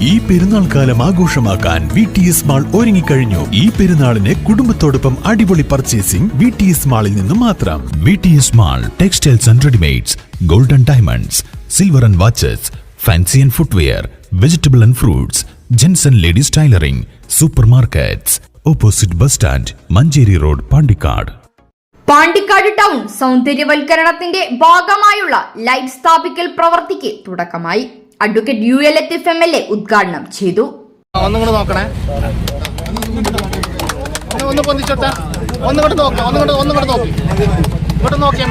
ഈ പെരുന്നാൾ കാലം ആഘോഷമാക്കാൻ VTS മാൾ ഒരുങ്ങിക്കഴിഞ്ഞു. ഈ പെരുന്നാളിന് കുടുംബത്തോടൊപ്പം അടിപൊളി പർച്ചേസിംഗ് VTS മാളിൽ നിന്നും മാത്രം. VTS mall textiles and readymades, golden diamonds, silver and watches, fancy and footwear, vegetable and fruits, gents and ladies tailoring, super markets, opposite bus stand, Manjeri road, Pandikkad. Pandikkad town സൗന്ദര്യവൽക്കരണത്തിന്റെ ഭാഗമായുള്ള ലൈറ്റ് സ്ഥാപിക്കൽ പ്രവൃത്തിക്ക് തുടക്കമായി. അഡ്വക്കേറ്റ് UL ലത്തീഫ് MLA ഉദ്ഘാടനം ചെയ്തു. നോക്കണേ, ഒന്ന് പൊന്തിച്ചോട്ടെ, ഒന്നുകൂടെ നോക്കി, ഇങ്ങോട്ട് നോക്കിയാ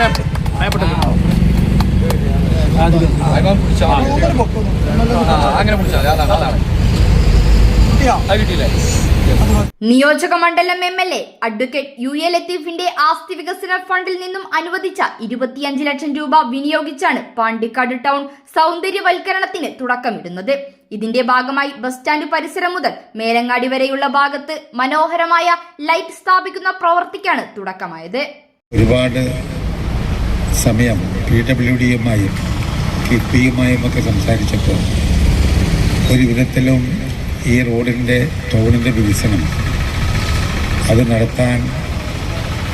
നിയോജക മണ്ഡലം MLA അഡ്വക്കേറ്റ് UL ലത്തീഫിന്റെ ആസ്തി വികസന ഫണ്ടിൽ നിന്നും അനുവദിച്ച 25 ലക്ഷം രൂപ വിനിയോഗിച്ചാണ് പാണ്ടിക്കാട് ടൗൺ സൗന്ദര്യവൽക്കരണത്തിന് തുടക്കമിടുന്നത്. ഇതിന്റെ ഭാഗമായി ബസ് സ്റ്റാൻഡ് പരിസരം മുതൽ മേലങ്ങാടി വരെയുള്ള ഭാഗത്ത് മനോഹരമായ ലൈറ്റ് സ്ഥാപിക്കുന്ന പ്രവൃത്തിക്കാണ് തുടക്കമായത്. ഒരുപാട് സമയം PWDയുമായും കിഫ്ബിയുമായും ഒക്കെ സംസാരിച്ചപ്പോൾ ഒരു വിധത്തിലും ഈ ടൗണിൻ്റെ വികസനം അത് നടത്താൻ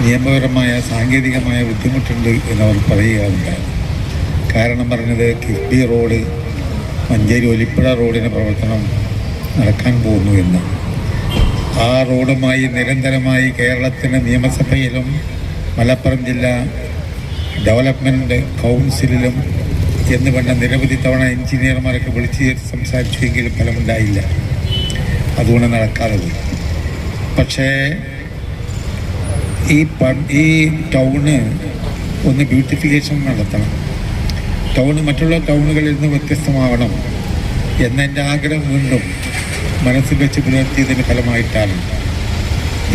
നിയമപരമായ സാങ്കേതികമായ ബുദ്ധിമുട്ടുണ്ട് എന്നവർ പറയുകയുണ്ടായി. കാരണം പറഞ്ഞത് കിഫ്ബി റോഡ് മഞ്ചേരി ഒലിപ്പുഴ റോഡിൻ്റെ പ്രവർത്തനം നടക്കാൻ പോകുന്നു എന്ന്. ആ റോഡുമായി നിരന്തരമായി കേരളത്തിൻ്റെ നിയമസഭയിലും മലപ്പുറം ജില്ലാ ഡെവലപ്മെൻറ്റ് കൗൺസിലിലും എന്ന് വേണ്ട നിരവധി തവണ എഞ്ചിനീയർമാരൊക്കെ വിളിച്ച് സംസാരിച്ചുവെങ്കിലും ഫലമുണ്ടായില്ല. അതുകൊണ്ട് നടക്കാതെ പോയി. പക്ഷേ ഈ ടൗണ് ഒന്ന് ബ്യൂട്ടിഫിക്കേഷൻ നടത്തണം, ടൗണ് മറ്റുള്ള ടൗണുകളിൽ നിന്ന് വ്യത്യസ്തമാവണം എന്നെൻ്റെ ആഗ്രഹം വീണ്ടും മനസ്സിൽ വെച്ച് പുലർത്തിയതിൻ്റെ ഫലമായിട്ടാണ്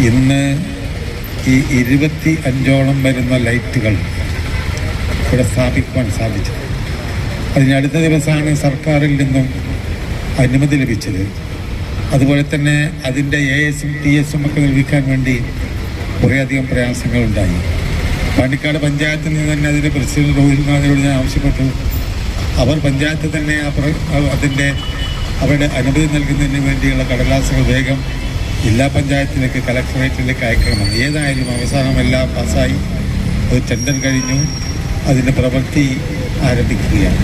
ഇന്ന് ഈ 25ഓളം വരുന്ന ലൈറ്റുകൾ ഇവിടെ സ്ഥാപിക്കുവാൻ സാധിച്ചത്. അതിനടുത്ത ദിവസമാണ് സർക്കാരിൽ നിന്നും അനുമതി ലഭിച്ചത്. അതുപോലെ തന്നെ അതിൻ്റെ ASും TSും ഒക്കെ നിർമ്മിക്കാൻ വേണ്ടി കുറേയധികം പ്രയാസങ്ങളുണ്ടായി. പാണ്ടിക്കാട് പഞ്ചായത്തിൽ നിന്ന് തന്നെ അതിൻ്റെ പ്രസിഡന്റ് റോഹിൽനാഥിനോട് ഞാൻ ആവശ്യപ്പെട്ടു. അവർ പഞ്ചായത്ത് തന്നെ അവരുടെ അനുമതി നൽകുന്നതിന് വേണ്ടിയുള്ള കടലാസുകൾ വേഗം ജില്ലാ പഞ്ചായത്തിലേക്ക് കലക്ടറേറ്റിലേക്ക് അയക്കണമെന്ന്. ഏതായാലും അവസാനം എല്ലാം പാസ്സായി. അത് ടെൻഡർ കഴിഞ്ഞു, അതിൻ്റെ പ്രവൃത്തി ആരംഭിക്കുകയാണ്.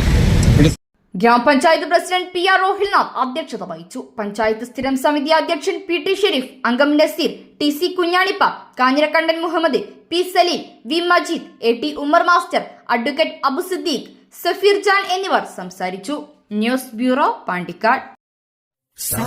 ഗ്രാമപഞ്ചായത്ത് പ്രസിഡന്റ് PR റോഹിൽനാഥ് അധ്യക്ഷത വഹിച്ചു. പഞ്ചായത്ത് സ്ഥിരം സമിതി അധ്യക്ഷൻ PT ഷെരീഫ്, അംഗം Naseer, TC Kunhanippa, Kanhirakkandan Muhammad, P Saleem, V Majeed, AT Umar master, advocate Abu Siddique, Safeer Jan എന്നിവർ സംസാരിച്ചു. News bureau, Pandikkad. Sa